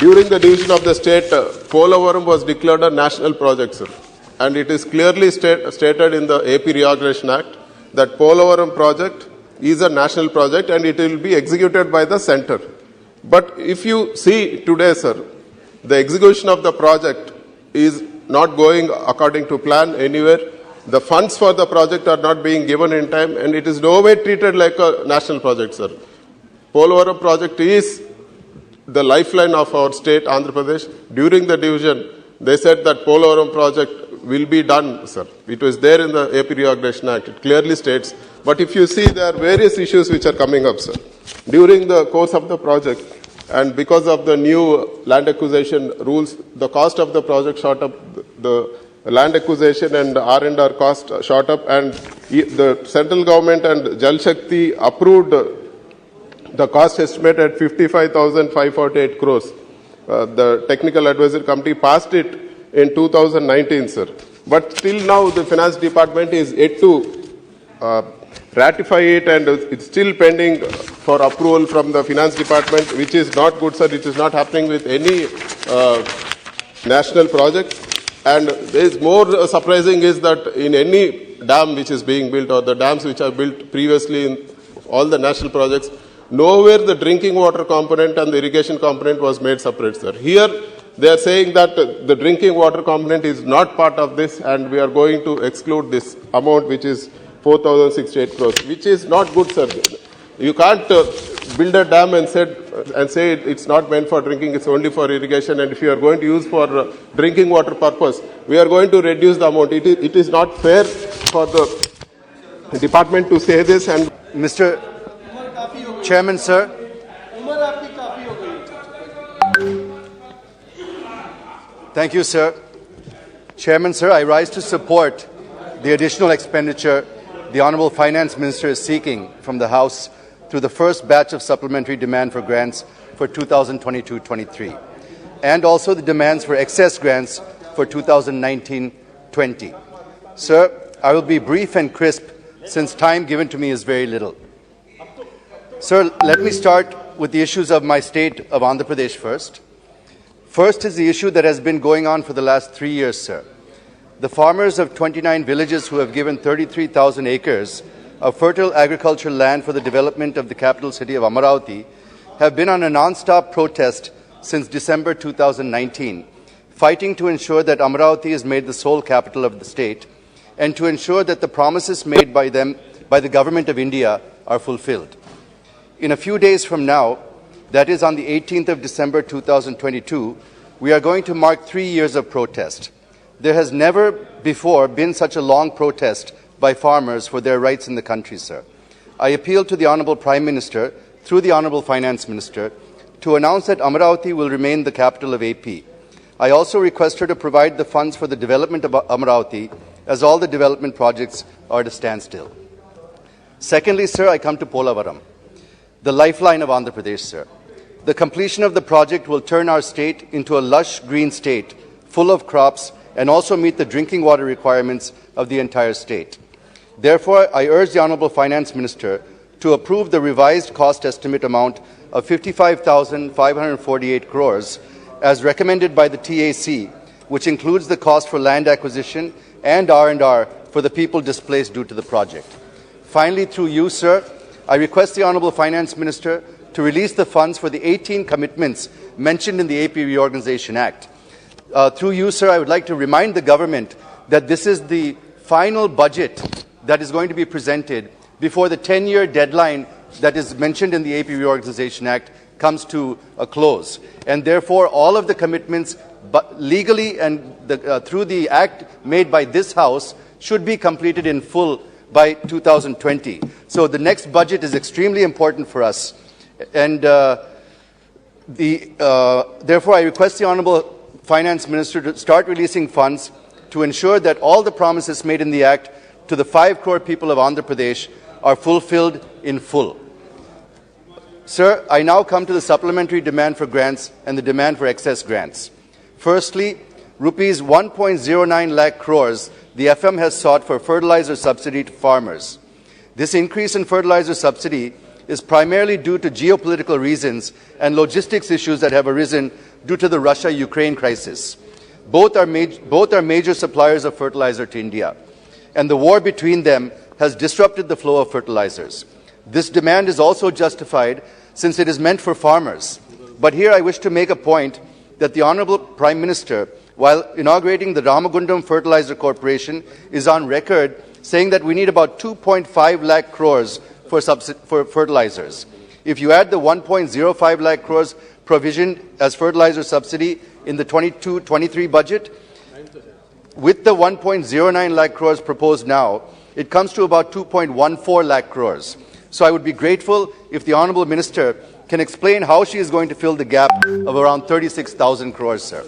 During the division of the state, Polavaram was declared a national project, sir. And it is clearly stated in the AP Reorganization Act that Polavaram project is a national project and it will be executed by the center. But if you see today, sir, the execution of the project is not going according to plan anywhere. The funds for the project are not being given in time, and it is no way treated like a national project, sir. Polavaram project is the lifeline of our state, Andhra Pradesh. During the division, they said that Polavaram project will be done, sir. It was there in the AP Reorganization Act. It clearly states. But if you see, there are various issues which are coming up, sir. During the course of the project, and because of the new land acquisition rules, the cost of the project shot up. The land acquisition and R&R cost shot up, and the central government and Jal Shakti approved the cost estimate at 55,548 crores. The technical advisory committee passed it in 2019, sir. But till now, the finance department is yet to ratify it, and it's still pending for approval from the finance department, which is not good, sir. It is not happening with any national project. And is more surprising is that in any dam which is being built, or the dams which are built previously in all the national projects, nowhere the drinking water component and the irrigation component was made separate, sir. Here they are saying that the drinking water component is not part of this, and we are going to exclude this amount, which is 4,068 crores, which is not good, sir. You can't build a dam and say it's not meant for drinking, it's only for irrigation, and if you are going to use for drinking water purpose, we are going to reduce the amount. It is not fair for the department to say this. And Mr. Chairman, sir. Thank you, sir. Chairman, sir, I rise to support the additional expenditure the Honourable Finance Minister is seeking from the House through the first batch of supplementary demand for grants for 2022-23, and also the demands for excess grants for 2019-20. Sir, I will be brief and crisp since time given to me is very little. Sir, let me start with the issues of my state of Andhra Pradesh first. First is the issue that has been going on for the last 3 years, sir. The farmers of 29 villages who have given 33,000 acres of fertile agricultural land for the development of the capital city of Amaravati have been on a non-stop protest since December 2019, fighting to ensure that Amaravati is made the sole capital of the state and to ensure that the promises made by them by the Government of India are fulfilled. In a few days from now, that is on the 18th of December 2022, we are going to mark 3 years of protest. There has never before been such a long protest by farmers for their rights in the country, sir. I appeal to the Honourable Prime Minister, through the Honourable Finance Minister, to announce that Amaravati will remain the capital of AP. I also request her to provide the funds for the development of Amaravati, as all the development projects are at a standstill. Secondly, sir, I come to Polavaram, the lifeline of Andhra Pradesh, sir. The completion of the project will turn our state into a lush green state, full of crops, and also meet the drinking water requirements of the entire state. Therefore, I urge the Honourable Finance Minister to approve the revised cost estimate amount of 55,548 crores as recommended by the TAC, which includes the cost for land acquisition and R&R for the people displaced due to the project. Finally, through you, sir, I request the Honourable Finance Minister to release the funds for the 18 commitments mentioned in the AP Reorganization Act. Through you, sir, I would like to remind the government that this is the final budget that is going to be presented before the 10-year deadline that is mentioned in the AP Reorganization Act comes to a close. And therefore, all of the commitments legally and through the act made by this House should be completed in full by 2020. So the next budget is extremely important for us. And therefore, I request the Honourable Finance Minister to start releasing funds to ensure that all the promises made in the Act to the 5 crore people of Andhra Pradesh are fulfilled in full. Sir, I now come to the supplementary demand for grants and the demand for excess grants. Firstly, rupees 1.09 lakh crores the FM has sought for fertilizer subsidy to farmers. This increase in fertilizer subsidy is primarily due to geopolitical reasons and logistics issues that have arisen due to the Russia-Ukraine crisis. Both are major suppliers of fertilizer to India, and the war between them has disrupted the flow of fertilizers. This demand is also justified since it is meant for farmers. But here I wish to make a point that the Honourable Prime Minister, while inaugurating the Ramagundam Fertilizer Corporation, is on record saying that we need about 2.5 lakh crores for fertilizers. If you add the 1.05 lakh crores provisioned as fertilizer subsidy in the 22-23 budget, with the 1.09 lakh crores proposed now, it comes to about 2.14 lakh crores. So I would be grateful if the Honourable Minister can explain how she is going to fill the gap of around 36,000 crores, sir.